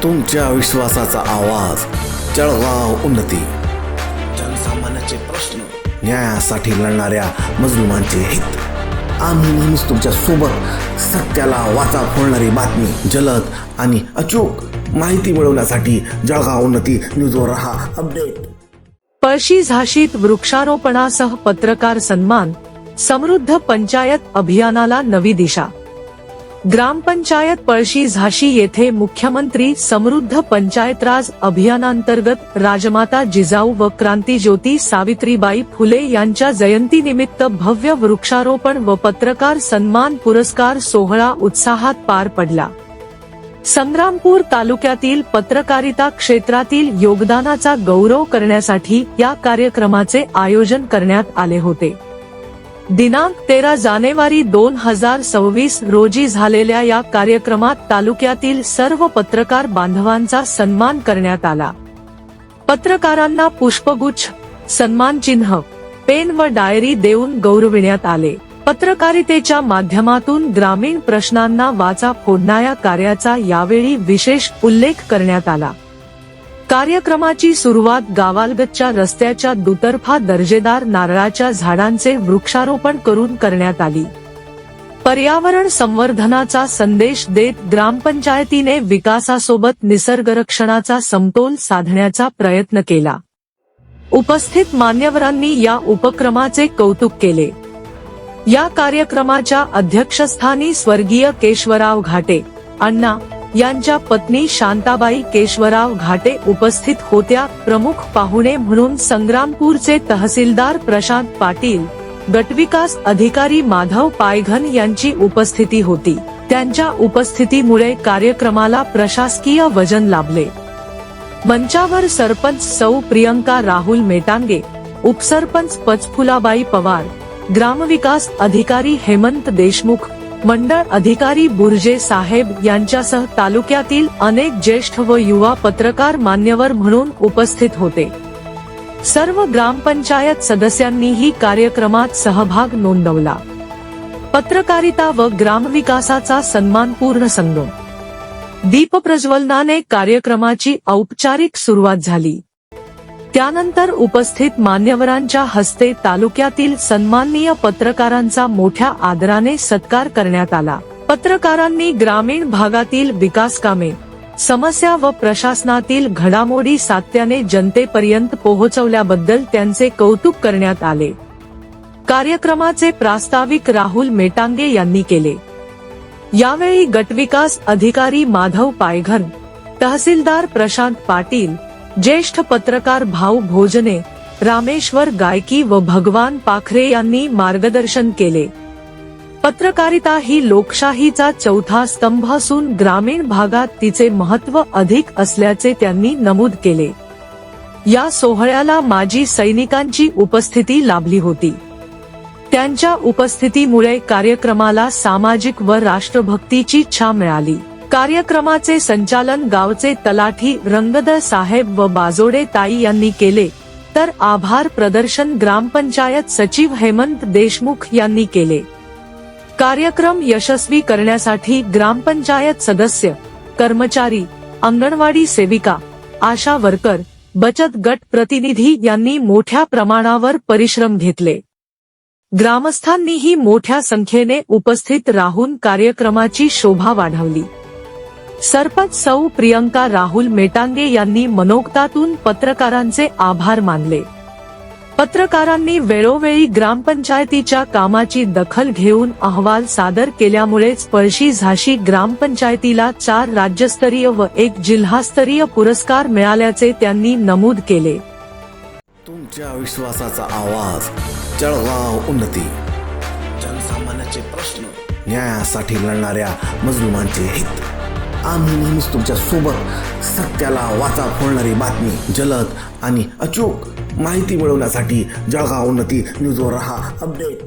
तुमच्या विश्वासाचा आवाज, जळगाव उन्नती. जनसामान्याचे प्रश्न, न्यायासाठी लढणाऱ्या मजलुमांचे हित. आम्ही नेहमीच तुमच्या सोबत. सत्याला वाचा फोडणारी बातमी, जलद आणि अचूक माहिती मिळवण्यासाठी जळगाव उन्नती न्यूजवर रहा अपडेट. पळशी झाशीत वृक्षारोपणासह पत्रकार सन्मान, समृद्ध पंचायत अभियानाला नवी दिशा. ग्रामपंचायत पळशी झाशी येथे मुख्यमंत्री समृद्ध पंचायतराज अभियानांतर्गत राजमाता जिजाऊ व क्रांतीज्योती सावित्रीबाई फुले यांच्या जयंतीनिमित्त भव्य वृक्षारोपण व पत्रकार सन्मान पुरस्कार सोहळा उत्साहात पार पडला. संग्रामपूर तालुक्यातील पत्रकारिता क्षेत्रातील योगदानाचा गौरव करण्यासाठी या कार्यक्रमाचे आयोजन करण्यात आले होते. दिनांक 13 जानेवारी 2026 रोजी झालेल्या या कार्यक्रमात तालुक्यातील सर्व पत्रकार बांधवांचा सन्मान करण्यात आला. पत्रकारांना पुष्पगुच्छ, सन्मानचिन्ह, पेन व डायरी देऊन गौरविण्यात आले. पत्रकारितेच्या माध्यमातून ग्रामीण प्रश्नांना वाचा फोडणाऱ्या कार्याचा यावेळी विशेष उल्लेख करण्यात आला. कार्यक्रमाची सुरुवात गावालगतच्या रस्त्याच्या दुतर्फा दर्जेदार नारळाच्या झाडांचे वृक्षारोपण करून करण्यात आली. पर्यावरण संवर्धनाचा संदेश देत ग्रामपंचायतीने विकासासोबत निसर्गरक्षणाचा समतोल साधण्याचा प्रयत्न केला. उपस्थित मान्यवरांनी या उपक्रमाचे कौतुक केले. या कार्यक्रमाच्या अध्यक्षस्थानी स्वर्गीय केशवराव घाटे अण्णा यांच्या पत्नी शांताबाई केशवराव घाटे उपस्थित होत्या. प्रमुख पाहुणे म्हणून संग्रामपूरचे तहसीलदार प्रशांत पाटील, गटविकास अधिकारी माधव पायघन यांची उपस्थिती होती. त्यांच्या उपस्थितीमुळे कार्यक्रमाला प्रशासकीय वजन लाभले. मंचावर सरपंच सौ प्रियंका राहुल मेटांगे, उपसरपंच पचफुलाबाई पवार, ग्रामविकास अधिकारी हेमंत देशमुख, मंडळ अधिकारी बुर्जे साहेब यांच्यासह तालुक्यातील अनेक ज्येष्ठ व युवा पत्रकार मान्यवर म्हणून उपस्थित होते. सर्व ग्रामपंचायत सदस्यांनीही कार्यक्रमात सहभाग नोंदवला. पत्रकारिता व ग्रामविकासाचा सन्मानपूर्ण संगम. दीपप्रज्वलनाने कार्यक्रमाची औपचारिक सुरुवात झाली. त्यानंतर उपस्थित मान्यवरांच्या हस्ते तालुक्यातील सन्माननीय पत्रकारांचा मोठ्या आदराने सत्कार करण्यात आला. पत्रकारांनी ग्रामीण भागातील विकासकामे, समस्या व प्रशासनातील घडामोडी सातत्याने जनतेपर्यंत पोहोचवल्याबद्दल त्यांचे कौतुक करण्यात आले. कार्यक्रमाचे प्रास्ताविक राहुल मेटांगे यांनी केले. यावेळी गटविकास अधिकारी माधव पायघन, तहसीलदार प्रशांत पाटील, ज्येष्ठ पत्रकार भाऊ भोजने, रामेश्वर गायकी व भगवान पाखरे यांनी मार्गदर्शन केले. पत्रकारिता ही लोकशाहीचा चौथा स्तंभ असून ग्रामीण भागात तिचे महत्त्व अधिक असल्याचे त्यांनी नमूद केले. या सोहळ्याला माजी सैनिकांची उपस्थिती लाभली होती. त्यांच्या उपस्थितीमुळे कार्यक्रमाला सामाजिक व राष्ट्रभक्तीची छाप मिळाली. कार्यक्रमाचे संचालन गावचे तलाठी रंगदर साहेब व बाजोडे ताई यांनी केले, तर आभार प्रदर्शन ग्रामपंचायत सचिव हेमंत देशमुख यांनी केले. कार्यक्रम यशस्वी करण्यासाठी ग्रामपंचायत सदस्य, कर्मचारी, अंगणवाडी सेविका, आशा वर्कर, बचत गट प्रतिनिधी यांनी मोठ्या प्रमाणावर परिश्रम घेतले. ग्रामस्थांनीही मोठ्या संख्येने उपस्थित राहून कार्यक्रमाची शोभा वाढवली. सरपंच सौ प्रियंका राहुल मेटांगे यांनी मनोगतातून पत्रकारांचे आभार मानले. पत्रकारांनी वेळोवेळी ग्रामपंचायतीच्या कामाची दखल घेऊन अहवाल सादर केल्यामुळेच पळशी झाशी ग्रामपंचायतीला 4 राज्यस्तरीय व 1 जिल्हास्तरीय पुरस्कार मिळाल्याचे त्यांनी नमूद केले. तुमच्या विश्वासाचा आवाज, जळगाव उन्नती. जनसामान्याचे प्रश्न, न्यायासाठी लढणाऱ्या मजलुमांचे हित. आम्ही नेहमीच तुमच्या सोबत. सत्याला वाचा फोडणारी बातमी, जलद आणि अचूक माहिती मिळवण्यासाठी जळगाव उन्नती न्यूजवर रहा अपडेट.